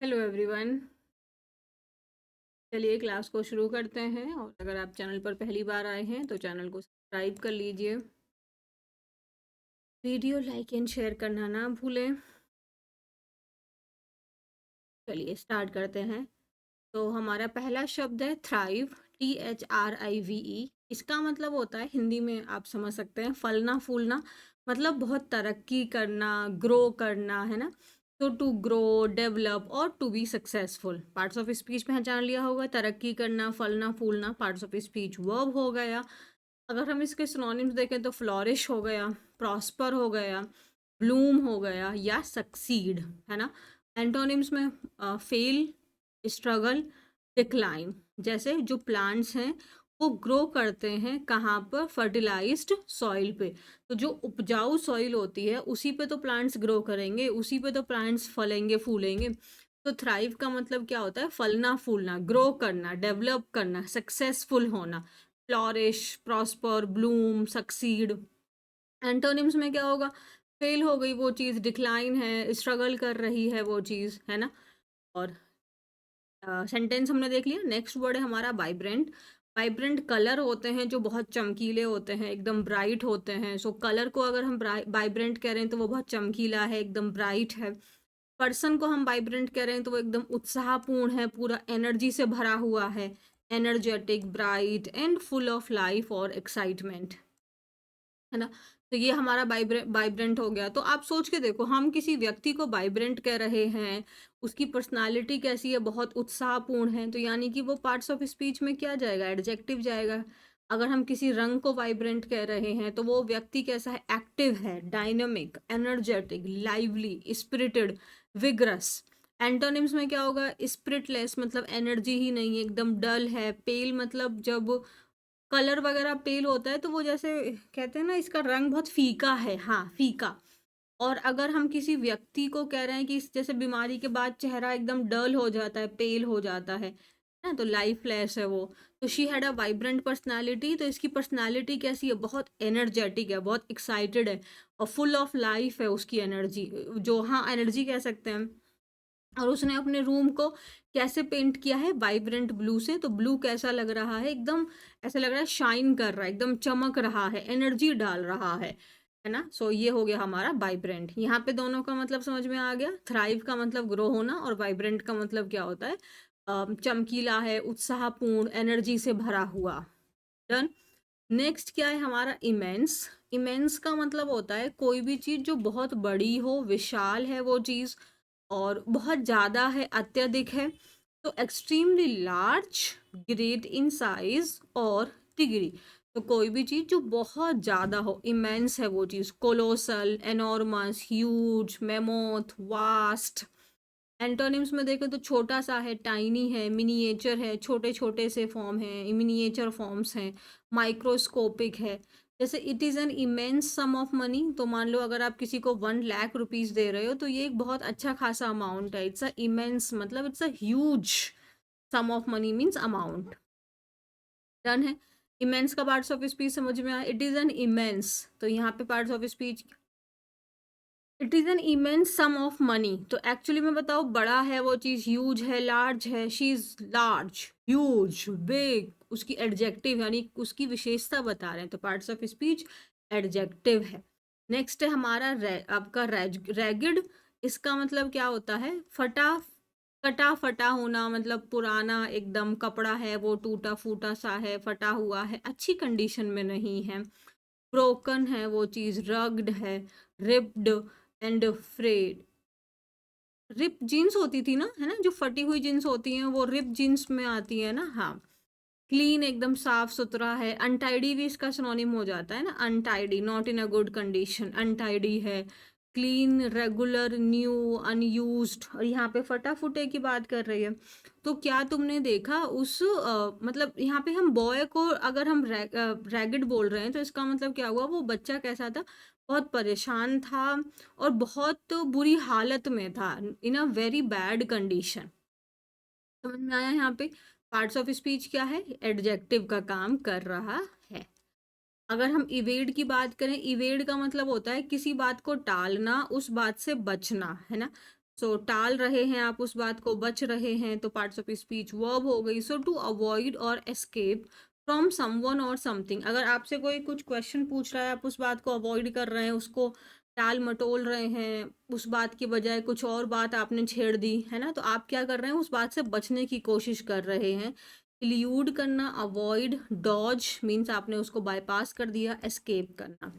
Hello everyone. चलिए class को शुरू करते हैं। और अगर आप चैनल पर पहली बार आए हैं तो चैनल को सब्सक्राइब कर लीजिए। वीडियो लाइक एंड शेयर करना ना भूलें। चलिए स्टार्ट करते हैं। तो हमारा पहला शब्द है थ्राइव, THRIVE। इसका मतलब होता है, हिंदी में आप समझ सकते हैं, फलना फूलना। मतलब बहुत तरक्की करना, ग्रो करना, है ना। तो टू ग्रो, डेवलप और to be successful. Parts of speech पहचान लिया होगा। तरक्की करना, फलना फूलना पार्ट्स ऑफ स्पीच वर्ब हो गया। अगर हम इसके सिनोनिम्स देखें तो फ्लॉरिश हो गया, प्रॉस्पर हो गया, ब्लूम हो गया या सक्सीड, है ना। एंटोनिम्स में फेल, स्ट्रगल, डिक्लाइन। जैसे जो प्लांट्स हैं वो ग्रो करते हैं कहाँ पर? फर्टिलाइज्ड सॉइल पे। तो जो उपजाऊ सॉइल होती है उसी पे तो प्लांट्स ग्रो करेंगे, उसी पे तो प्लांट्स फलेंगे फूलेंगे। तो थ्राइव का मतलब क्या होता है? फलना फूलना, ग्रो करना, डेवलप करना, सक्सेसफुल होना। Flourish, prosper, Bloom, succeed. Antonyms में क्या होगा? फेल हो गई वो चीज़, डिक्लाइन है, स्ट्रगल कर रही है वो चीज़, है ना। और सेंटेंस हमने देख लिया। नेक्स्ट वर्ड है हमारा वाइब्रेंट। वाइब्रेंट कलर होते हैं जो बहुत चमकीले होते हैं, एकदम ब्राइट होते हैं। सो कलर को अगर हम वाइब्रेंट कह रहे हैं तो वो बहुत चमकीला है, एकदम ब्राइट है। पर्सन को हम वाइब्रेंट कह रहे हैं तो वो एकदम उत्साहपूर्ण है, पूरा एनर्जी से भरा हुआ है। Energetic, bright and full of life और एक्साइटमेंट, है ना। तो ये हमारा वाइब्रेंट हो गया। तो आप सोच के देखो, हम किसी व्यक्ति को वाइब्रेंट कह रहे हैं, उसकी पर्सनालिटी कैसी है? बहुत उत्साहपूर्ण है। तो यानी कि वो पार्ट्स ऑफ स्पीच में क्या जाएगा? एडजेक्टिव जाएगा। अगर हम किसी रंग को वाइब्रेंट कह रहे हैं तो वो व्यक्ति कैसा है? एक्टिव है, dynamic, energetic, lively, spirited, vigorous. Antonyms में क्या होगा? स्पिरिटलेस मतलब एनर्जी ही नहीं है, एकदम डल है। पेल मतलब जब कलर वगैरह पेल होता है तो वो जैसे कहते हैं ना, इसका रंग बहुत फीका है, हाँ फीका। और अगर हम किसी व्यक्ति को कह रहे हैं कि जैसे बीमारी के बाद चेहरा एकदम डल हो जाता है, पेल हो जाता है ना, तो लाइफलेस है वो। तो she had a vibrant personality. तो इसकी पर्सनालिटी कैसी है? बहुत एनर्जेटिक है, बहुत एक्साइटेड है और फुल ऑफ लाइफ है उसकी एनर्जी, जो हाँ एनर्जी कह सकते हैं। और उसने अपने रूम को कैसे पेंट किया है? वाइब्रेंट ब्लू से। तो ब्लू कैसा लग रहा है? एकदम ऐसा लग रहा है शाइन कर रहा है, एकदम चमक रहा है, एनर्जी डाल रहा है ना। सो ये हो गया हमारा वाइब्रेंट। यहाँ पे दोनों का मतलब समझ में आ गया। थ्राइव का मतलब ग्रो होना और वाइब्रेंट का मतलब क्या होता है? चमकीला है, उत्साहपूर्ण, एनर्जी से भरा हुआ। डन। नेक्स्ट क्या है हमारा? इमेंस। इमेंस का मतलब होता है कोई भी चीज़ जो बहुत बड़ी हो, विशाल है वो चीज़, और बहुत ज़्यादा है, अत्यधिक है। तो extremely large, great in size और डिग्री। तो कोई भी चीज़ जो बहुत ज़्यादा हो, इमेंस है वो चीज़। Colossal, enormous, huge, mammoth, vast. Antonyms में देखें तो छोटा सा है, टाइनी है, मिनिएचर है, छोटे छोटे से फॉर्म हैं, मिनिएचर फॉर्म्स हैं, माइक्रोस्कोपिक है। जैसे it is an immense sum of money. तो मान लो अगर आप किसी को 1 लाख रुपीज़ दे रहे हो तो ये एक बहुत अच्छा खासा अमाउंट है। इट्स अ इमेंस मतलब it's a huge sum of money means amount. Done है। इमेंस का पार्ट्स ऑफ स्पीच समझ में आया। इट इज़ एन इमेंस, तो यहाँ पे parts of speech, it is an immense sum of money. तो एक्चुअली में बताओ, बड़ा है वो चीज़, ह्यूज है, लार्ज है। She is large, huge, big. उसकी एडजेक्टिव यानी उसकी विशेषता बता रहे हैं, तो पार्ट्स ऑफ स्पीच एडजेक्टिव है। नेक्स्ट है हमारा आपका रैगिड। इसका मतलब क्या होता है? फटा, कटा फटा होना, मतलब पुराना एकदम कपड़ा है वो, टूटा फूटा सा है, फटा हुआ है, अच्छी कंडीशन में नहीं है। ब्रोकन है वो चीज़, रग्ड है, ripped and frayed. Rip jeans होती थी ना, है ना, जो फटी हुई जीन्स होती हैं वो रिप जीन्स में आती है ना, हाँ। क्लीन एकदम साफ सुथरा है। अनटाइडी भी इसका सिनोनिम हो जाता है ना, untidy, not in a good condition, untidy है। Clean, regular, new, unused. और यहाँ पे फटा फुटे की बात कर रही है। तो क्या तुमने देखा उस मतलब यहाँ पे हम बॉय को अगर हम रैगिड बोल रहे हैं तो इसका मतलब क्या हुआ? वो बच्चा कैसा था? बहुत परेशान था और बहुत बुरी हालत में था, इन अ वेरी बैड कंडीशन। समझ में आया? यहाँ पे पार्ट्स ऑफ स्पीच क्या है? एडजेक्टिव का काम कर रहा है। अगर हम इवेड की बात करें, इवेड का मतलब होता है किसी बात को टालना, उस बात से बचना, है ना। सो टाल रहे हैं आप उस बात को, बच रहे हैं, तो पार्ट्स ऑफ स्पीच वर्ब हो गई। सो टू अवॉइड और एस्केप फ्रॉम समवन और समथिंग, अगर आपसे कोई कुछ क्वेश्चन पूछ रहा है, आप उस बात को अवॉइड कर रहे हैं, उसको टाल मटोल रहे हैं, उस बात की बजाय कुछ और बात आपने छेड़ दी है ना, तो आप क्या कर रहे हैं, उस बात से बचने की कोशिश कर रहे हैं। इल्यूड करना, अवॉइड, डॉज मीन्स आपने उसको बाईपास कर दिया, एस्केप करना।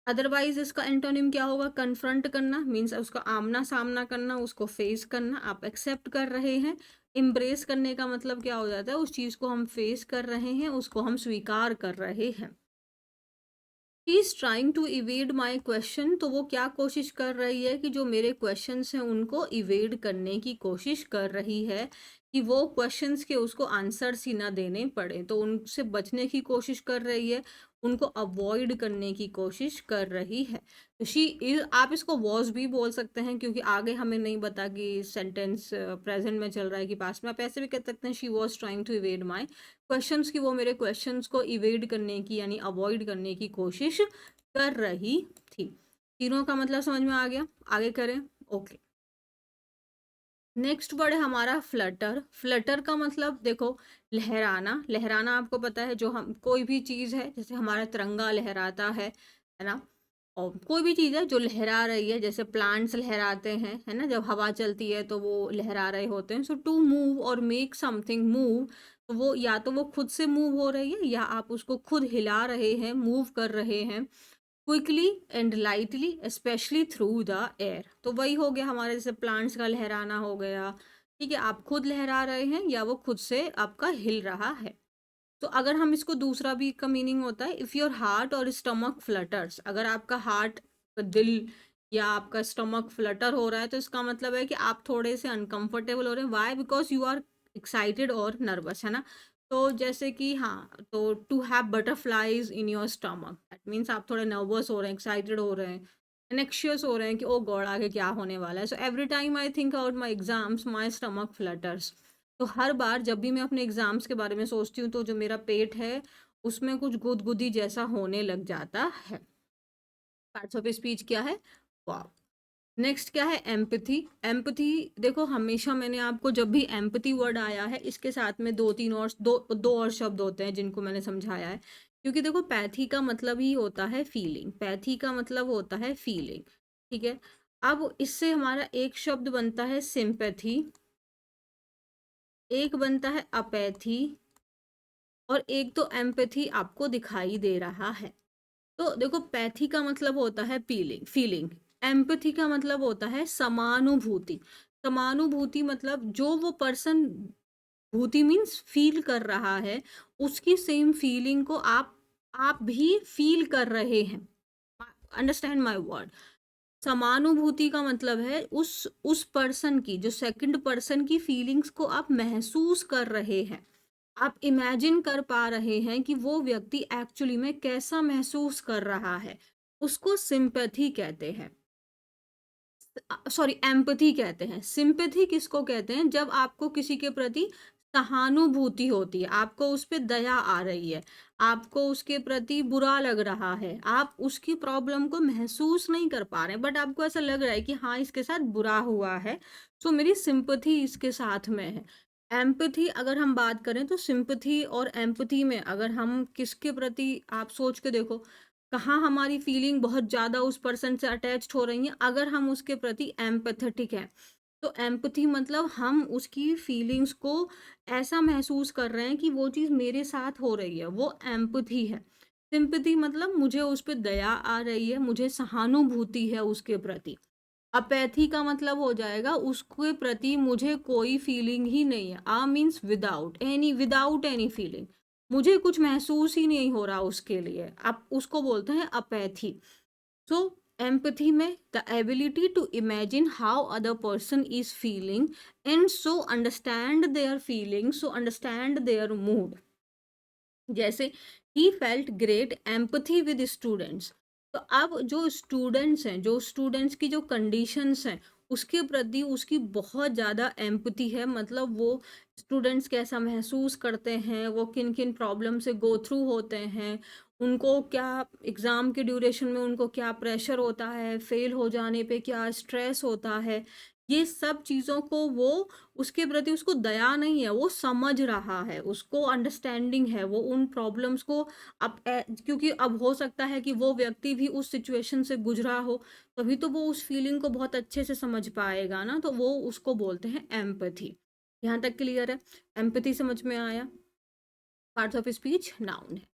अदरवाइज इसका एंटोनिम क्या होगा, कन्फ्रंट करना मीन्स उसका आमना सामना करना, उसको फेस करना, आप एक्सेप्ट कर रहे हैं। इम्ब्रेस करने का मतलब क्या हो जाता है, उस चीज को हम फेस कर रहे हैं, उसको हम स्वीकार कर रहे हैं। He is trying to evade my question, तो वो क्या कोशिश कर रही है कि जो मेरे क्वेश्चंस हैं उनको इवेड करने की कोशिश कर रही है, कि वो क्वेश्चंस के उसको आंसर्स ही ना देने पड़े, तो उनसे बचने की कोशिश कर रही है, उनको अवॉइड करने की कोशिश कर रही है। तो शी इज, आप इसको वॉज भी बोल सकते हैं, क्योंकि आगे हमें नहीं पता कि सेंटेंस प्रेजेंट में चल रहा है कि पास्ट में, आप ऐसे भी कह सकते हैं she was trying to evade my questions, की वो मेरे क्वेश्चंस को इवेड करने की यानी अवॉइड करने की कोशिश कर रही थी। तीनों का मतलब समझ में आ गया, आगे करें। ओके, नेक्स्ट वर्ड है हमारा फ्लटर। फ्लटर का मतलब देखो, लहराना। लहराना आपको पता है, जो हम कोई भी चीज है, जैसे हमारा तिरंगा लहराता है ना, और कोई भी चीज है जो लहरा रही है, जैसे प्लांट्स लहराते हैं, है ना, जब हवा चलती है तो वो लहरा रहे होते हैं। सो टू मूव और मेक समथिंग मूव, तो वो या तो वो खुद से मूव हो रही है, या आप उसको खुद हिला रहे हैं, मूव कर रहे हैं, quickly and lightly specially through the air. तो वही हो गया हमारे, जैसे प्लांट्स का लहराना हो गया, ठीक है, आप खुद लहरा रहे हैं या वो खुद से आपका हिल रहा है। तो अगर हम इसको दूसरा भी का मीनिंग होता है, इफ योर हार्ट और स्टमक फ्लटर्स, अगर आपका हार्ट, दिल या आपका स्टमक फ्लटर हो रहा है, तो इसका मतलब है कि आप थोड़े से अनकंफर्टेबल हो रहे हैं। Why, because you are excited और नर्वस, है ना। तो जैसे कि हाँ, तो to have butterflies in your stomach, that means आप थोड़े नर्वस हो रहे हैं, एक्साइटेड हो रहे हैं, एनेक्शियस हो रहे हैं कि ओ गॉड आगे क्या होने वाला है। So every time I think about my exams my stomach flutters, तो हर बार जब भी मैं अपने एग्जाम्स के बारे में सोचती हूँ, तो जो मेरा पेट है उसमें कुछ गुदगुदी जैसा होने लग जाता है। पार्ट्स ऑफ स्पीच क्या है, वाह। नेक्स्ट क्या है, एम्पथी। एम्पथी, देखो हमेशा मैंने आपको जब भी एम्पथी वर्ड आया है, इसके साथ में दो तीन और दो और शब्द होते हैं जिनको मैंने समझाया है, क्योंकि देखो पैथी का मतलब ही होता है फीलिंग, पैथी का मतलब होता है फीलिंग, ठीक है। अब इससे हमारा एक शब्द बनता है सिंपैथी, एक बनता है अपैथी, और एक तो एम्पैथी आपको दिखाई दे रहा है। तो देखो, पैथी का मतलब होता है फीलिंग फीलिंग, एम्पैथी का मतलब होता है समानुभूति। समानुभूति मतलब जो वो पर्सन, भूति मीन्स फील कर रहा है, उसकी सेम फीलिंग को आप भी फील कर रहे हैं। Understand my word. समानुभूति का मतलब है उस पर्सन की, जो सेकंड पर्सन की फीलिंग्स को आप महसूस कर रहे हैं, आप इमेजिन कर पा रहे हैं कि वो व्यक्ति एक्चुअली में कैसा महसूस कर रहा है, उसको सिंपैथी कहते हैं, सॉरी एम्पैथी कहते हैं। सिंपैथी किसको कहते हैं, जब आपको किसी के प्रति सहानुभूति होती है, आपको उस पर दया आ रही है, आपको उसके प्रति बुरा लग रहा है, आप उसकी प्रॉब्लम को महसूस नहीं कर पा रहे हैं, बट आपको ऐसा लग रहा है कि हाँ इसके साथ बुरा हुआ है, सो मेरी सिंपैथी इसके साथ में है। एम्पैथी अगर हम बात करें, तो सिंपैथी और एम्पैथी में अगर हम किसके प्रति, आप सोच के देखो, कहाँ हमारी फीलिंग बहुत ज़्यादा उस पर्सन से अटैच्ड हो रही है, अगर हम उसके प्रति एम्पैथेटिक हैं। तो एम्पैथी मतलब हम उसकी फीलिंग्स को ऐसा महसूस कर रहे हैं कि वो चीज़ मेरे साथ हो रही है, वो एम्पैथी है। सिंपैथी मतलब मुझे उस पे दया आ रही है, मुझे सहानुभूति है उसके प्रति। अपैथी का मतलब हो जाएगा उसके प्रति मुझे कोई फीलिंग ही नहीं है, आ मीन्स विदाउट एनी फीलिंग, मुझे कुछ महसूस ही नहीं हो रहा उसके लिए, आप उसको बोलते हैं अपैथी। सो एम्पैथी में the ability to imagine how other person is feeling and so understand their feeling, so understand their mood. जैसे he felt great empathy with students, तो अब जो स्टूडेंट्स हैं, जो स्टूडेंट्स की जो कंडीशंस हैं, उसके प्रति उसकी बहुत ज़्यादा एम्पथी है, मतलब वो स्टूडेंट्स कैसा महसूस करते हैं, वो किन किन प्रॉब्लम से गो थ्रू होते हैं, उनको क्या एग्ज़ाम के ड्यूरेशन में उनको क्या प्रेशर होता है, फेल हो जाने पे क्या स्ट्रेस होता है, ये सब चीज़ों को वो उसके प्रति उसको दया नहीं है, वो समझ रहा है, उसको अंडरस्टैंडिंग है, वो उन प्रॉब्लम्स को क्योंकि अब हो सकता है कि वो व्यक्ति भी उस सिचुएशन से गुज़रा हो, तभी तो वो उस फीलिंग को बहुत अच्छे से समझ पाएगा ना, तो वो उसको बोलते हैं एम्पैथी। यहाँ तक क्लियर है? एम्पैथी समझ में आया? पार्ट्स ऑफ स्पीच नाउन है।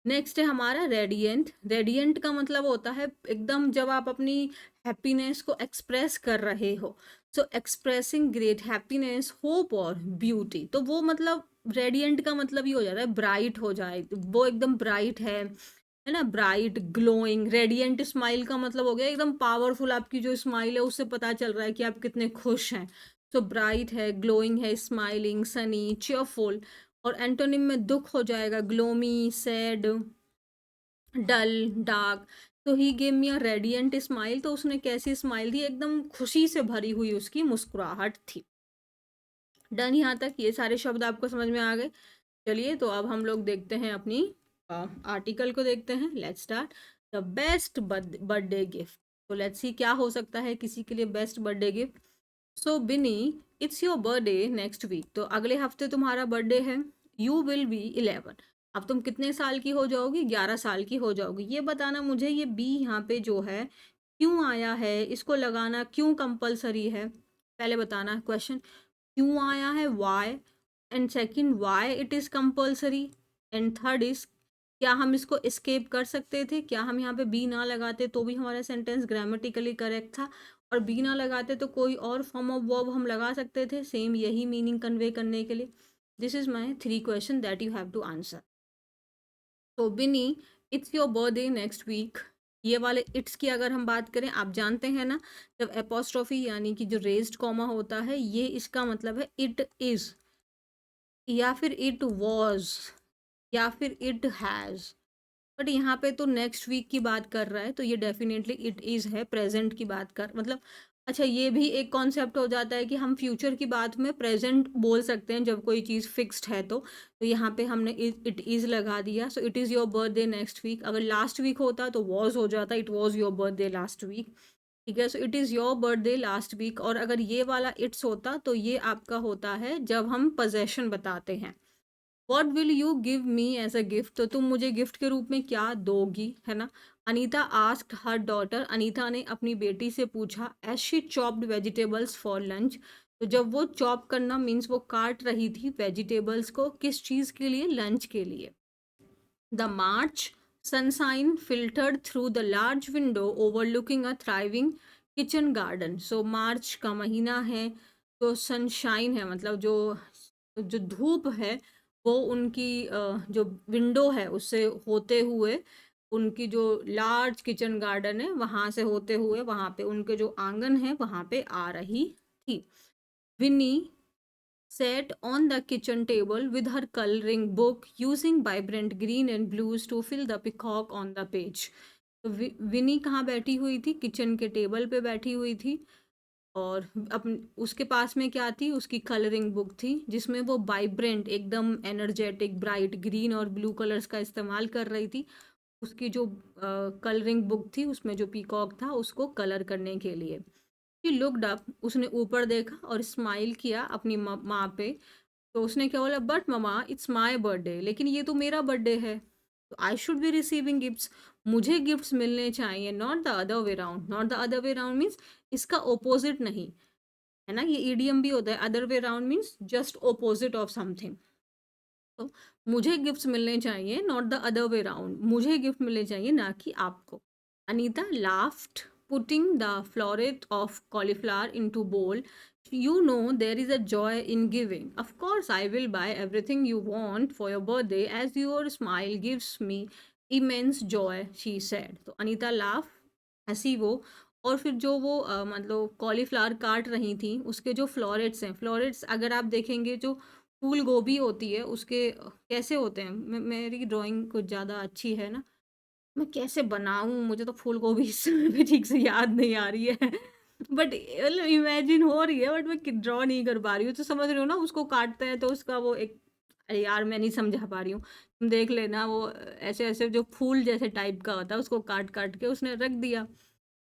नेक्स्ट है हमारा रेडिएंट। रेडिएंट का मतलब होता है एकदम जब आप अपनी हैप्पीनेस को एक्सप्रेस कर रहे हो, सो एक्सप्रेसिंग ग्रेट हैप्पीनेस, होप और ब्यूटी। तो वो मतलब रेडिएंट का मतलब ही हो जाता है ब्राइट हो जाए, वो एकदम ब्राइट है ना, ब्राइट ग्लोइंग। रेडिएंट स्माइल का मतलब हो गया एकदम पावरफुल, आपकी जो स्माइल है उससे पता चल रहा है कि आप कितने खुश हैं। तो ब्राइट है, ग्लोइंग है, स्माइलिंग, सनी, चीयरफुल। और एंटोनिम में दुख हो जाएगा ग्लोमी, सैड, डल, डार्क। तो he gave me a radiant smile, तो उसने कैसी स्माइल दी, एकदम खुशी से भरी हुई उसकी मुस्कुराहट थी। डन यहाँ तक? ये सारे शब्द आपको समझ में आ गए? चलिए तो अब हम लोग देखते हैं अपनी आर्टिकल को देखते हैं। Let's start. The best birthday gift. तो लेट्स सी क्या हो सकता है किसी के लिए best birthday gift. So Binny, it's your birthday next week. तो अगले हफ्ते तुम्हारा बर्थडे है। You will be 11। अब तुम कितने साल की हो जाओगी? 11 साल की हो जाओगी। ये बताना मुझे, ये बी यहाँ पे जो है क्यों आया है, इसको लगाना क्यों कंपलसरी है, पहले बताना क्वेश्चन। क्यों आया है, why, and second why it is compulsory, and third is क्या हम इसको एस्केप कर सकते थे, क्या हम यहाँ पे बी ना लगाते तो भी हमारा सेंटेंस ग्रामेटिकली करेक्ट था, और बी ना लगाते तो कोई और फॉर्म ऑफ वर्ब हम लगा सकते थे सेम यही मीनिंग कन्वे करने के लिए। This is my 3 question that you have to answer. तो Bini, it's your birthday next week. ये वाले इट्स की अगर हम बात करें, आप जानते हैं ना, जब एपोस्ट्रोफी यानी कि जो रेज्ड कॉमा होता है, ये इसका मतलब है इट इज, या फिर इट वॉज, या फिर इट हैज़। बट यहाँ पे तो नेक्स्ट वीक की बात कर रहा है, तो ये डेफिनेटली इट इज़ है, प्रेजेंट की बात कर मतलब। अच्छा, ये भी एक कॉन्सेप्ट हो जाता है कि हम फ्यूचर की बात में प्रेजेंट बोल सकते हैं जब कोई चीज़ फिक्स्ड है तो यहाँ पे हमने इट इज़ लगा दिया। So it is your birthday next week. अगर लास्ट वीक होता तो वॉज हो जाता, it was your birthday last week. ठीक है, so it is your birthday last week. और अगर ये वाला इट्स होता तो ये आपका होता है जब हम पोजेशन बताते हैं। What will you give me as a gift. तो तुम मुझे गिफ्ट के रूप में क्या दोगी, है ना। Anita asked her daughter. Anita ने अपनी बेटी से पूछा as she chopped vegetables for lunch. तो जब वो चॉप करना मीन्स वो काट रही थी वेजिटेबल्स को, किस चीज़ के लिए, लंच के लिए। The March sunshine filtered through the large window overlooking a thriving kitchen garden। सो मार्च का महीना है, तो सनशाइन है मतलब जो जो धूप है वो उनकी जो विंडो है उससे होते हुए, उनकी जो लार्ज किचन गार्डन है वहाँ से होते हुए, वहाँ पे उनके जो आंगन है वहाँ पे आ रही थी। विनी sat on the kitchen table with her coloring book using vibrant green and blues to fill the peacock on the page। तो विनी कहाँ बैठी हुई थी? किचन के टेबल पे बैठी हुई थी, और उसके पास में क्या थी? उसकी कलरिंग बुक थी जिसमें वो वाइब्रेंट एकदम एनर्जेटिक ब्राइट ग्रीन और ब्लू कलर्स का इस्तेमाल कर रही थी। उसकी जो कलरिंग बुक थी उसमें जो पीकॉक था उसको कलर करने के लिए। ही लुक्ड अप, उसने ऊपर देखा और स्माइल किया अपनी माँ पे। तो उसने क्या बोला, but mama it's my birthday, लेकिन ये तो मेरा बर्थडे है, तो I should be receiving gifts, मुझे गिफ्ट्स मिलने चाहिए, not the other way round. Not the other way round means इसका ओपोजिट नहीं, है ना, ये ईडीएम भी होता है। Other way round means just opposite of something. तो मुझे गिफ्ट्स मिलने चाहिए, not the other way round, मुझे गिफ्ट मिलने चाहिए ना कि आपको। Anita laughed, putting the floret of cauliflower into bowl. You know there is a joy in giving. Of course I will buy everything you want for your birthday as your smile gives me immense joy, she said। तो Anita laugh, हंसी वो, और फिर जो वो मतलब cauliflower काट रही थी उसके जो फ्लोरेट्स हैं, फ्लोरेट्स अगर आप देखेंगे जो फूल गोभी होती है उसके कैसे होते हैं, मेरी ड्राइंग कुछ ज़्यादा अच्छी है ना, मैं कैसे बनाऊँ, मुझे तो फूल गोभी इस समय पे ठीक से याद नहीं आ रही है बट मतलब इमेजिन हो रही है, बट मैं ड्रॉ नहीं कर पा रही हूँ। तो समझ रही हो ना, उसको काटते हैं तो उसका वो एक, अरे यार मैं नहीं समझा पा रही हूँ, तुम देख लेना, वो ऐसे ऐसे जो फूल जैसे टाइप का होता है उसको काट काट के उसने रख दिया।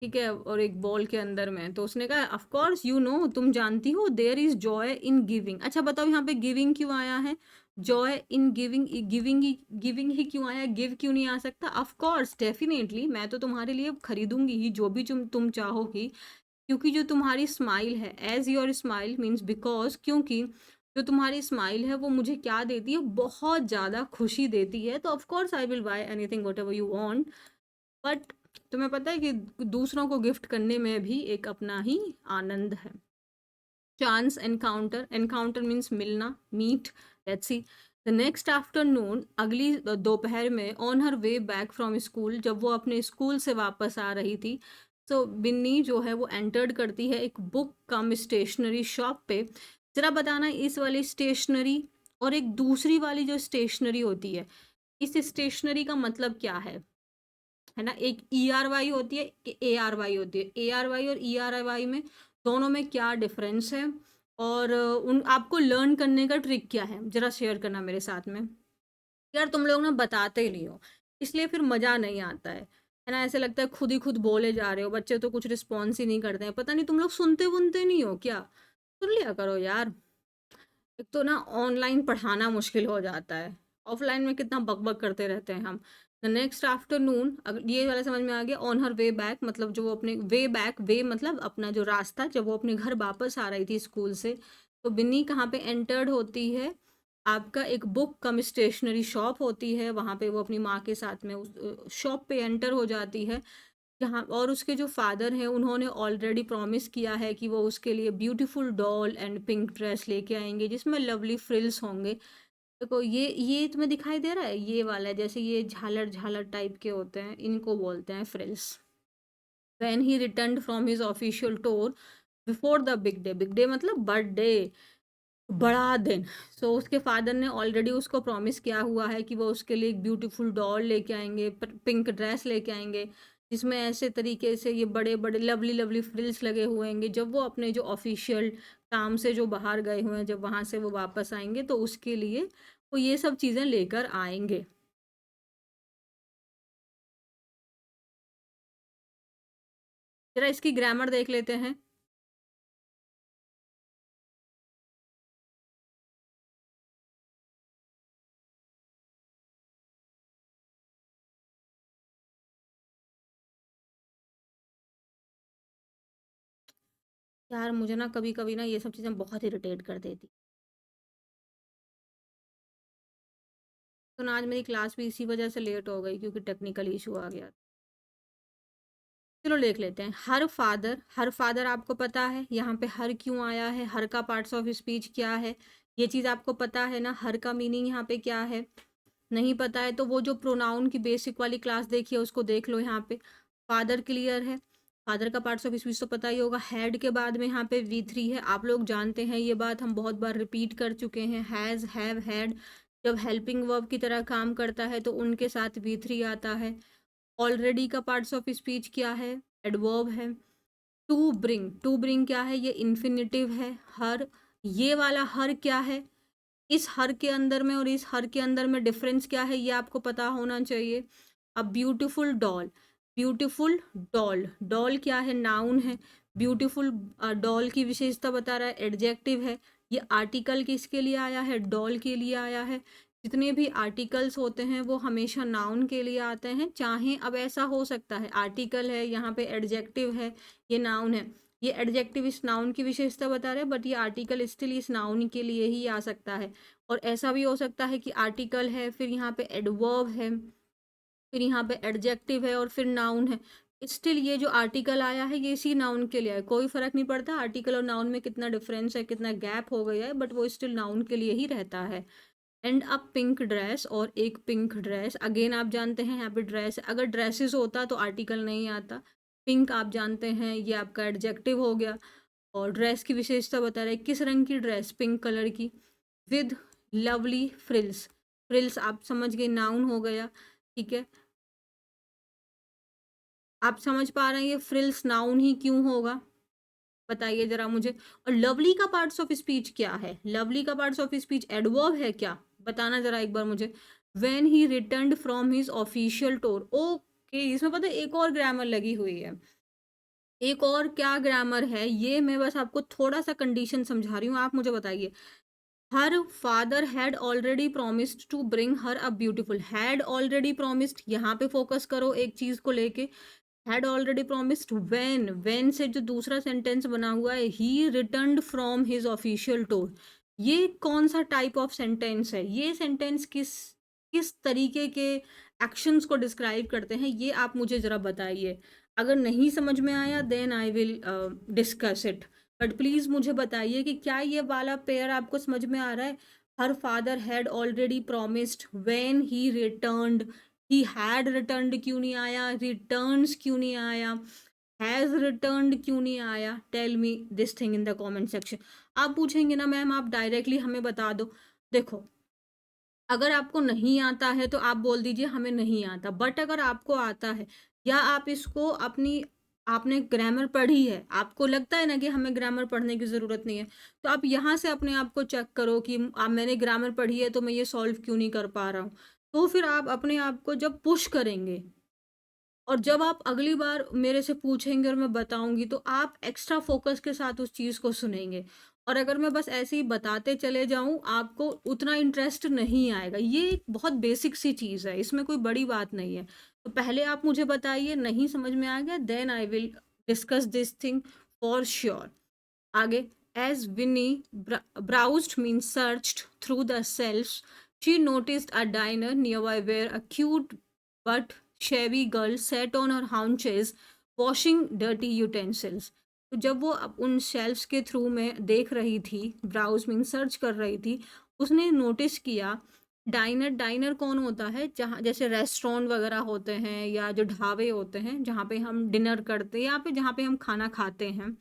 ठीक है, और एक बॉल के अंदर में, तो उसने कहा ऑफ कोर्स यू नो, तुम जानती हो there is joy in giving. अच्छा बताओ यहाँ पे गिविंग क्यों आया है? जॉय इन गिविंग, गिविंग ही क्यों आया, गिव क्यों नहीं आ सकता? ऑफ कोर्स डेफिनेटली मैं तो तुम्हारे लिए खरीदूंगी ही जो भी तुम चाहोगी, क्योंकि जो तुम्हारी स्माइल है, as your smile means because, क्योंकि जो तुम्हारी स्माइल है वो मुझे क्या देती है, बहुत ज़्यादा खुशी देती है, तो of course I will buy anything what ever you want. But तुम्हें पता है कि दूसरों को गिफ्ट करने में भी एक अपना ही आनंद है। चांस एनकाउंटर, एनकाउंटर मीन्स मिलना, meet, let's see. The next afternoon, अगली दोपहर में, on her way back from school, जब वो अपने स्कूल से वापस आ रही थी, तो बिन्नी जो है वो एंटर्ड करती है एक बुक कम स्टेशनरी शॉप पे। जरा बताना इस वाली स्टेशनरी और एक दूसरी वाली जो स्टेशनरी होती है, इस स्टेशनरी का मतलब क्या है ना? एक ई आर वाई होती है, कि ए आर वाई होती है, ए आर वाई और ई आर वाई में दोनों में क्या डिफरेंस है, और उन आपको लर्न करने का ट्रिक क्या है, जरा शेयर करना मेरे साथ में। यार तुम लोग ना बताते ही नहीं हो, इसलिए फिर मज़ा नहीं आता है ना? ऐसे लगता है खुद ही खुद बोले जा रहे हो, बच्चे तो कुछ रिस्पॉन्स ही नहीं करते हैं, पता नहीं तुम लोग सुनते वुनते नहीं हो क्या? सुन लिया करो यार। एक तो ना ऑनलाइन पढ़ाना मुश्किल हो जाता है, ऑफलाइन में कितना बकबक करते रहते हैं हम। द नेक्स्ट आफ्टरनून, अगर ये वाला समझ में आ गया, ऑन हर वे बैक मतलब जो वो अपने वे बैक, वे मतलब अपना जो रास्ता, जब वो अपने घर वापस आ रही थी स्कूल से, तो बिन्नी कहाँ पे एंटर्ड होती है? आपका एक बुक कम स्टेशनरी शॉप होती है, वहाँ पे वो अपनी माँ के साथ में उस शॉप पे एंटर हो जाती है, जहाँ और उसके जो फादर हैं उन्होंने ऑलरेडी प्रॉमिस किया है कि वो उसके लिए beautiful doll and pink dress लेके आएंगे जिसमें लवली फ्रिल्स होंगे। देखो ये तुम्हें दिखाई दे रहा है, ये वाला है, जैसे ये झालर झालर टाइप के होते हैं, इनको बोलते हैं frills. When he return from his official tour before the big day, big day मतलब बर्थडे, बड़ा दिन। सो उसके फादर ने ऑलरेडी उसको प्रॉमिस किया हुआ है कि वो उसके लिए एक ब्यूटीफुल डॉल लेके आएंगे, पिंक ड्रेस लेके आएंगे, जिसमें ऐसे तरीके से ये बड़े बड़े लवली लवली फ्रिल्स लगे हुए होंगे, जब वो अपने जो ऑफिशियल काम से जो बाहर गए हुए हैं, जब वहाँ से वो वापस आएंगे तो उसके लिए वो ये सब चीज़ें लेकर आएंगे। जरा इसकी ग्रामर देख लेते हैं। यार मुझे ना कभी कभी ना ये सब चीज़ें बहुत इरिटेट कर देती। तो ना आज मेरी क्लास भी इसी वजह से लेट हो गई, क्योंकि टेक्निकल इशू आ गया। चलो देख लेते हैं। हर फादर, हर फादर आपको पता है यहाँ पे हर क्यों आया है, हर का पार्ट्स ऑफ स्पीच क्या है, ये चीज़ आपको पता है ना? हर का मीनिंग यहाँ पे क्या है? नहीं पता है तो वो जो प्रोनाउन की बेसिक वाली क्लास देखी है उसको देख लो। यहाँ पे फादर क्लियर है, फादर का पार्ट्स ऑफ स्पीच तो पता ही होगा। हैड के बाद में यहाँ पे V3 है, आप लोग जानते हैं, ये बात हम बहुत बार रिपीट कर चुके हैं। हैज़, हैव, हैड जब हेल्पिंग वर्ब की तरह काम करता है तो उनके साथ V3 आता है। ऑलरेडी का पार्ट्स ऑफ स्पीच क्या है? एडवर्ब है। टू ब्रिंग क्या है? ये इन्फिनिटिव है। हर, ये वाला हर क्या है? इस हर के अंदर में और इस हर के अंदर में डिफरेंस क्या है, ये आपको पता होना चाहिए। अब beautiful doll, beautiful doll, doll क्या है? नाउन है। ब्यूटीफुल डॉल की विशेषता बता रहा है, एडजेक्टिव है। ये आर्टिकल किसके लिए आया है? डॉल के लिए आया है। जितने भी आर्टिकल्स होते हैं वो हमेशा नाउन के लिए आते हैं, चाहे अब ऐसा हो सकता है आर्टिकल है, यहाँ पे एडजेक्टिव है, ये नाउन है, ये एडजेक्टिव इस नाउन की विशेषता बता रहे हैं, बट ये आर्टिकल स्टिल इस नाउन के लिए ही आ सकता है। और ऐसा भी हो सकता है कि आर्टिकल है, फिर यहाँ पे एडवर्ब है, फिर यहाँ पे एडजेक्टिव है और फिर नाउन है। स्टिल ये जो आर्टिकल आया है ये इसी नाउन के लिए है, कोई फर्क नहीं पड़ता आर्टिकल और नाउन में कितना डिफरेंस है, कितना गैप हो गया है, बट वो स्टिल नाउन के लिए ही रहता है। एंड अ पिंक ड्रेस, और एक पिंक ड्रेस, अगेन आप जानते हैं यहाँ पे ड्रेस, अगर ड्रेसेस होता तो आर्टिकल नहीं आता। पिंक आप जानते हैं ये आपका एडजेक्टिव हो गया। और ड्रेस की विशेषता बता रहे हैं, किस रंग की ड्रेस? पिंक कलर की, विद लवली फ्रिल्स, फ्रिल्स आप समझ गए, नाउन हो गया। ठीक है, आप समझ पा रहे हैं ये फ्रिल्स नाउन ही क्यों होगा? बताइए जरा मुझे। और लवली का पार्ट्स ऑफ स्पीच क्या है? लवली का पार्ट्स ऑफ स्पीच एडवर्ब है क्या? बताना जरा एक बार मुझे। When he returned from his official tour, okay, इसमें पता है एक और ग्रामर लगी हुई है। एक और क्या ग्रामर है, ये मैं बस आपको थोड़ा-सा कंडीशन समझा रही हूँ, आप मुझे बताइए। Her father had already promised to bring her a beautiful, had already promised, यहाँ पे फोकस करो एक चीज को लेके। हैड ऑलरेडी प्रॉमिस्ड व्हेन से जो दूसरा सेंटेंस बना हुआ है, ही returned from his official tour. ये कौन सा टाइप ऑफ सेंटेंस है? ये सेंटेंस किस किस तरीके के एक्शंस को डिस्क्राइब करते हैं, ये आप मुझे जरा बताइए। अगर नहीं समझ में आया then I will discuss it, but please मुझे बताइए कि क्या ये वाला पेयर आपको समझ में आ रहा है? हर father had already promised when he returned, he had returned क्यों नहीं आया, रिटर्न्स क्यों नहीं आया, हैज रिटर्न्ड क्यों नहीं आया? Tell me this thing in the comment section. आप पूछेंगे ना मैम आप डायरेक्टली हमें बता दो। देखो, अगर आपको नहीं आता है तो आप बोल दीजिए हमें नहीं आता, बट अगर आपको आता है या आप इसको अपनी आपने ग्रामर पढ़ी है, आपको लगता है ना कि हमें ग्रामर पढ़ने की ज़रूरत नहीं है, तो आप यहाँ से अपने आप को चेक करो कि मैंने ग्रामर पढ़ी है तो मैं ये सॉल्व क्यों नहीं कर पा रहा हूँ। तो फिर आप अपने आप को जब पुश करेंगे और जब आप अगली बार मेरे से पूछेंगे और मैं बताऊँगी, तो आप एक्स्ट्रा फ़ोकस के साथ उस चीज़ को सुनेंगे। और अगर मैं बस ऐसे ही बताते चले जाऊँ, आपको उतना इंटरेस्ट नहीं आएगा। ये एक बहुत बेसिक सी चीज़ है, इसमें कोई बड़ी बात नहीं है। तो पहले आप मुझे बताइए, नहीं समझ में आ गया, then I will discuss this thing for sure. आगे, as Vinny browsed means searched through the shelves, she noticed a diner nearby where a cute but shabby girl sat on her haunches washing dirty utensils। तो जब वो उन shelves के through में देख रही थी, ब्राउज मीन सर्च कर रही थी, उसने नोटिस किया डाइनर, डाइनर कौन होता है? जहाँ जैसे रेस्टोरेंट वगैरह होते हैं या जो ढाबे होते हैं जहाँ पे हम डिनर करते हैं या पे जहाँ पे हम खाना खाते हैं,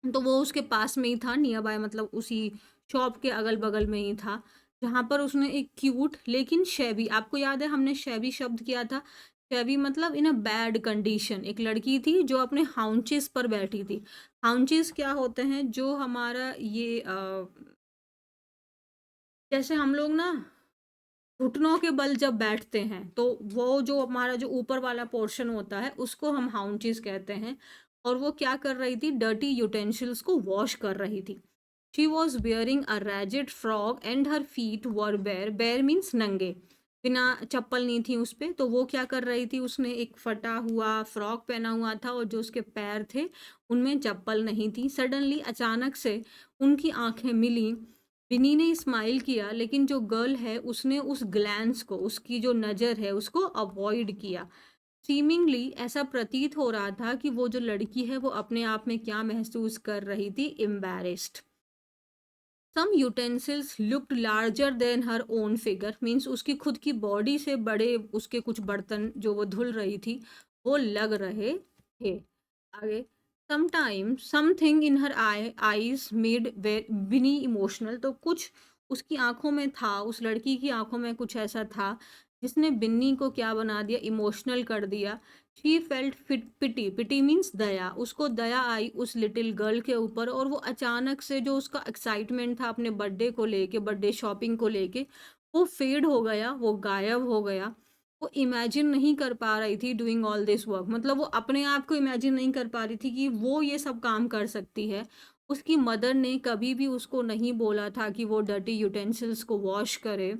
तो वो उसके पास में ही था, नियर बाय मतलब उसी शॉप के अगल-बगल में ही था, जहाँ पर उसने एक क्यूट लेकिन शैबी, आपको याद है हमने शैबी शब्द किया था, शैबी मतलब इन अ बैड कंडीशन, एक लड़की थी जो अपने हाउंचेस पर बैठी थी। हाउंचेस क्या होते हैं? जो हमारा ये जैसे हम लोग ना घुटनों के बल जब बैठते हैं, तो वो जो हमारा जो ऊपर वाला पोर्शन होता है, उसको हम हाउंचेस कहते हैं। और वो क्या कर रही थी? डर्टी यूटेंसिल्स को वॉश कर रही थी। She was bearing a ragged frock and her feet were bare, bare means नंगे, बिना चप्पल नहीं थी उस पे। तो वो क्या कर रही थी? उसने एक फटा हुआ फ्रॉक पहना हुआ था और जो उसके पैर थे उनमें चप्पल नहीं थी। सडनली, अचानक से उनकी आंखें मिली। विनी ने स्माइल किया, लेकिन जो गर्ल है उसने उस ग्लैंस को, उसकी जो नज़र है उसको अवॉइड किया। सीमिंगली ऐसा प्रतीत हो रहा था कि वो जो लड़की है वो अपने आप में क्या महसूस कर रही थी? Embarrassed. Some utensils looked larger than her own figure, means उसकी खुद की बॉडी से बड़े उसके कुछ बर्तन जो वो धुल रही थी वो लग रहे थे। आगे, sometime something in her eyes made Vini emotional, तो कुछ उसकी आंखों में था, उस लड़की की आंखों में कुछ ऐसा था जिसने बिन्नी को क्या बना दिया? इमोशनल कर दिया। She felt pity, pity means दया, उसको दया आई उस लिटिल गर्ल के ऊपर। और वो अचानक से जो उसका एक्साइटमेंट था अपने बर्थडे को लेके, बर्थडे शॉपिंग को लेके, वो फेड हो गया, वो गायब हो गया। वो इमेजिन नहीं कर पा रही थी डूइंग ऑल दिस वर्क, मतलब वो अपने आप को इमेजिन नहीं कर पा रही थी कि वो ये सब काम कर सकती है। उसकी मदर ने कभी भी उसको नहीं बोला था कि वो डर्टी यूटेंसिल्स को वॉश करे।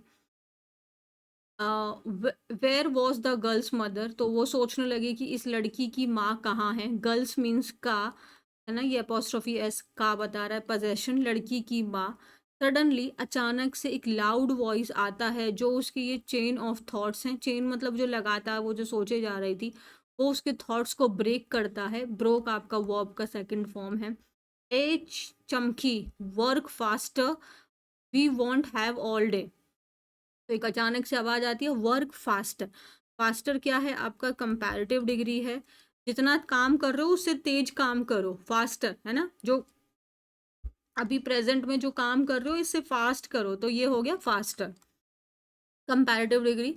Where was the girl's mother, तो वो सोचने लगी कि इस लड़की की माँ कहाँ है? गर्ल्स मीन्स का, है ना, ये अपोस्ट्रोफी एस का बता रहा है, पोजेशन, लड़की की माँ। सडनली, अचानक से एक लाउड वॉइस आता है जो उसकी ये चेन ऑफ थॉट्स हैं, चेन मतलब जो लगातार वो जो सोचे जा रही थी, वो उसके थॉट्स को ब्रेक करता है। ब्रोक आपका वर्ब का सेकंड फॉर्म है। एच Chamki, work faster, we won't have all day. तो एक अचानक से आवाज आती है, वर्क फास्टर। फास्टर क्या है? आपका कंपैरेटिव डिग्री है, जितना काम कर रहे हो उससे तेज काम करो, फास्टर, है ना, जो अभी प्रेजेंट में जो काम कर रहे हो इससे फास्ट करो, तो ये हो गया फास्टर। कंपैरेटिव डिग्री,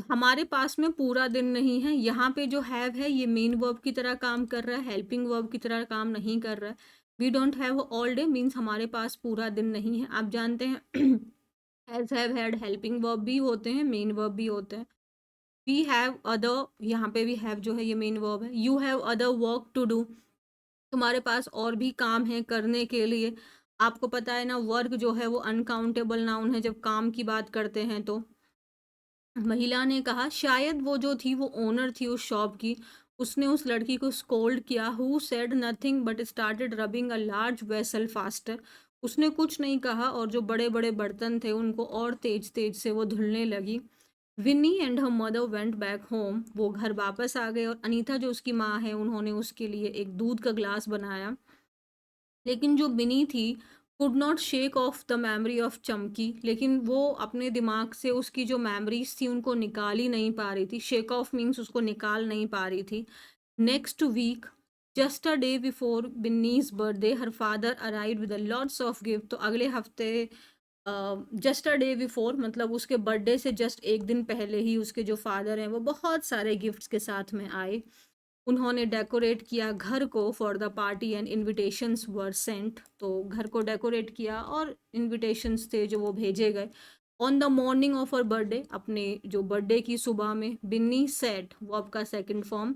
हमारे पास में पूरा दिन नहीं है, यहाँ पे जो हैव है ये मेन वर्ब की तरह काम कर रहा है, हेल्पिंग वर्ब की तरह काम नहीं कर रहा है। We don't have all day means हमारे पास पूरा दिन नहीं है। आप जानते हैं has, have, had helping verb भी होते हैं, मेन वर्ब भी होते हैं। वी हैव अदर, यहाँ पे भी हैव जो है ये मेन वर्ब है। You have other work to do, तुम्हारे पास और भी काम है करने के लिए। आपको पता है ना, वर्क जो है वो अनकाउंटेबल नाउन है जब काम की बात करते हैं तो। महिला ने कहा, शायद वो जो थी वो ओनर थी उस शॉप की, उसने उस लड़की को स्कोल्ड किया। Who said nothing but started rubbing a large vessel faster, उसने कुछ नहीं कहा और जो बड़े बड़े बर्तन थे उनको और तेज तेज से वो धुलने लगी। Vinny and her mother went back home, वो घर वापस आ गए और अनीता जो उसकी माँ है उन्होंने उसके लिए एक दूध का ग्लास बनाया। लेकिन जो बिनी थी could not shake of the memory of चमकी, लेकिन वो अपने दिमाग से उसकी जो मेमोरीज थी उनको निकाल ही नहीं पा रही थी। शेक ऑफ मीन्स उसको निकाल नहीं पा रही थी। Next week, just a day before Binny's birthday, her father arrive with lots of gift, तो अगले हफ्ते जस्ट अ डे बिफोर मतलब उसके बर्थडे से जस्ट एक दिन पहले ही उसके जो फादर हैं वो बहुत सारे गिफ्ट्स के साथ में आए। उन्होंने डेकोरेट किया घर को for the party and invitations were sent, तो घर को डेकोरेट किया और इनविटेशंस थे जो वो भेजे गए। On the morning of her birthday, अपने जो बर्थडे की सुबह में, बिन्नी सेट वर्ब का second form,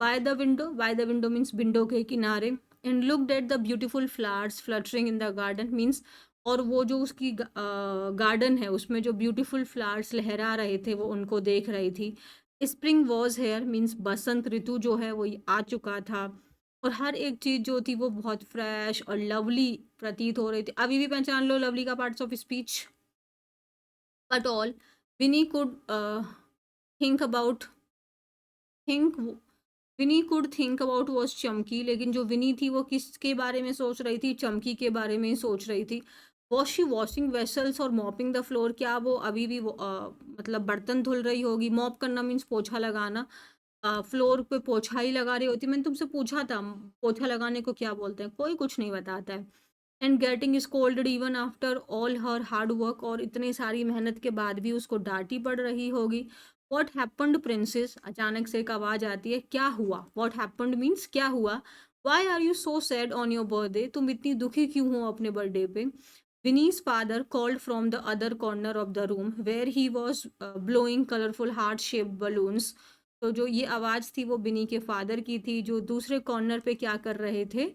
by the window means window के किनारे, and looked at the beautiful flowers fluttering in the garden means, और वो जो उसकी गार्डन है उसमें जो ब्यूटीफुल फ्लावर्स लहरा रहे थे वो उनको देख रही थी। स्प्रिंग वॉज हेयर मीन्स बसंत ऋतु जो है वो आ चुका था, और हर एक चीज़ जो थी वो बहुत फ्रेश और लवली प्रतीत हो रही थी। अभी भी पहचान लो लवली का parts of speech. But all Vini could think about think Vini could think about was Chamki, लेकिन जो विनी थी वो किसके बारे में सोच रही थी? चमकी के बारे में ही सोच रही थी। वॉज शी वॉशिंग वेसल्स और मॉपिंग द फ्लोर, क्या वो अभी भी मतलब बर्तन धुल रही होगी? मॉप करना मीन्स पोछा लगाना। फ्लोर पे पोछा ही लगा रही होती। मैंने तुमसे पूछा था पोछा लगाने को क्या बोलते हैं, कोई कुछ नहीं बताता है। And getting scolded even after all her hard work, और इतनी सारी मेहनत के बाद भी उसको डांटी पड़ रही होगी। वॉट हैपन्ड प्रिंसेस, अचानक से एक आवाज आती है, क्या हुआ? वॉट हैपन्ड मीन्स क्या हुआ। Why are you so sad on your birthday, तुम इतनी दुखी क्यों हो अपने बर्थडे पे? Vinny's father called from the other corner of the room where he was blowing colourful heart shaped balloons, तो जो ये आवाज़ थी वो बिनी के फादर की थी जो दूसरे कॉर्नर पे क्या कर रहे थे,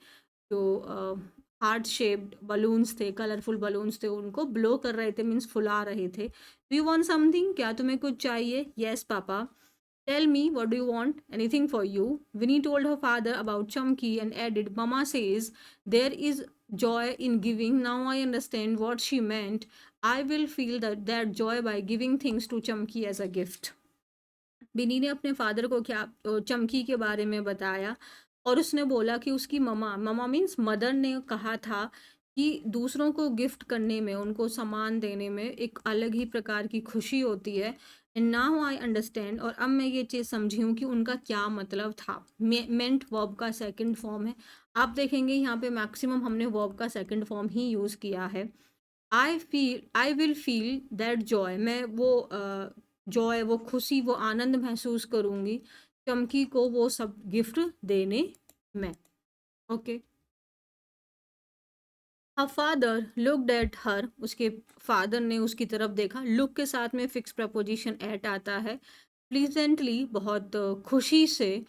जो हार्ट शेप्ड बलून्स थे, कलरफुल बलून्स थे, उनको ब्लो कर रहे थे मीन्स फुला रहे थे। डू यू वांट समथिंग, क्या तुम्हें कुछ चाहिए? Yes papa. Tell me what do you want, anything for you. Vinny told her father about Chamki and added, mama says there is joy in giving, now I understand what she meant, I will feel that joy by giving things to Chamki as a gift। बिनी ने अपने father को क्या चमकी के बारे में बताया, और उसने बोला कि उसकी ममा, ममा मीन्स मदर, ने कहा था कि दूसरों को गिफ्ट करने में, उनको सामान देने में एक अलग ही प्रकार की खुशी होती है। एंड नाउ आई अंडरस्टैंड, और अब मैं ये चीज़ समझी हूँ कि उनका क्या मतलब था। मेंट वर्ब का सेकंड फॉर्म है। आप देखेंगे यहाँ पे मैक्सिमम हमने वर्ब का सेकंड फॉर्म ही यूज़ किया है। I will feel that Joy, मैं वो जॉय, वो खुशी, वो आनंद महसूस करूंगी चमकी को वो सब गिफ्ट देने में। Okay. Her father looked at her, उसके फादर ने उसकी तरफ देखा। लुक के साथ में फिक्स प्रपोजिशन एट आता है। प्लीजेंटली, बहुत खुशी से।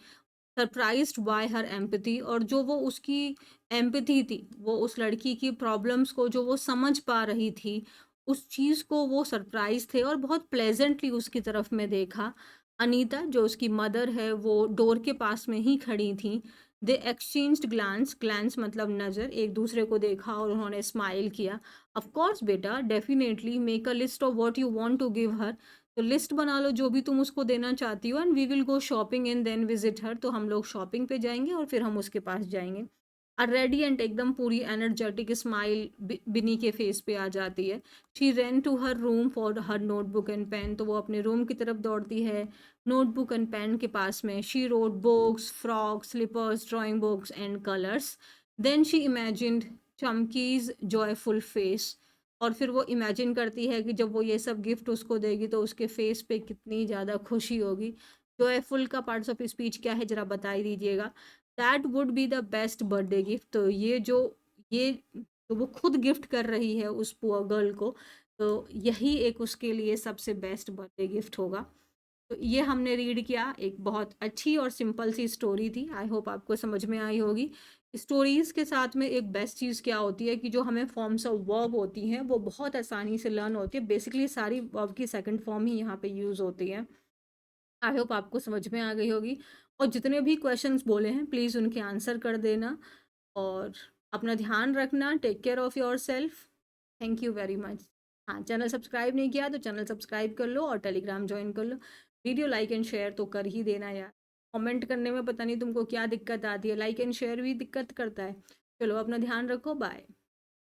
सरप्राइज्ड बाय हर एम्पैथी, और जो वो उसकी एम्पैथी थी, वो उस लड़की की प्रॉब्लम्स को जो वो समझ पा रही थी, उस चीज़ को वो सरप्राइज थे और बहुत प्लेजेंटली उसकी तरफ में देखा। अनीता जो उसकी मदर है वो डोर के पास में ही खड़ी थी। दे एक्सचेंज्ड ग्लांस, ग्लांस मतलब नज़र, एक दूसरे को देखा और उन्होंने स्माइल किया। ऑफ कोर्स बेटा, definitely, make a list of what you want to give her, तो लिस्ट बना लो जो भी तुम उसको देना चाहती हो। And we will go shopping and then visit her, तो हम लोग शॉपिंग पे जाएंगे और फिर हम उसके पास जाएंगे। रेडियंट, एकदम पूरी एनर्जेटिक स्माइल बिनी के फेस पे आ जाती है। She ran to her room for her notebook and pen, तो वो अपने रूम की तरफ दौड़ती है नोटबुक एंड पेन के पास में। She wrote books, frocks, slippers, drawing books and colours. Then she imagined Chamki's joyful face, और फिर वो इमेजिन करती है कि जब वो ये सब गिफ्ट उसको देगी तो उसके फेस पे कितनी ज़्यादा खुशी होगी। जॉयफुल का पार्ट्स ऑफ स्पीच क्या है जरा बता ही दीजिएगा। That would be the best birthday gift, तो ये तो वो खुद गिफ्ट कर रही है उस पुअर गर्ल को, तो यही एक उसके लिए सबसे बेस्ट बर्थडे गिफ्ट होगा। तो ये हमने रीड किया, एक बहुत अच्छी और सिंपल सी स्टोरी थी। आई होप आपको समझ में आई होगी। स्टोरीज़ के साथ में एक बेस्ट चीज़ क्या होती है कि जो हमें फॉर्म्स ऑफ वर्ब होती हैं वो बहुत आसानी से लर्न होती है। बेसिकली सारी वर्ब की सेकंड फॉर्म ही यहाँ पे यूज़ होती है। आई होप आपको समझ में आ गई होगी। और जितने भी क्वेश्चंस बोले हैं प्लीज़ उनके आंसर कर देना और अपना ध्यान रखना। Take care of yourself. Thank you very much. हाँ, चैनल सब्सक्राइब नहीं किया तो चैनल सब्सक्राइब कर लो और टेलीग्राम जॉइन कर लो। वीडियो लाइक एंड शेयर तो कर ही देना यार। कमेंट करने में पता नहीं तुमको क्या दिक्कत आती है, लाइक एंड शेयर भी दिक्कत करता है। चलो अपना ध्यान रखो, बाय।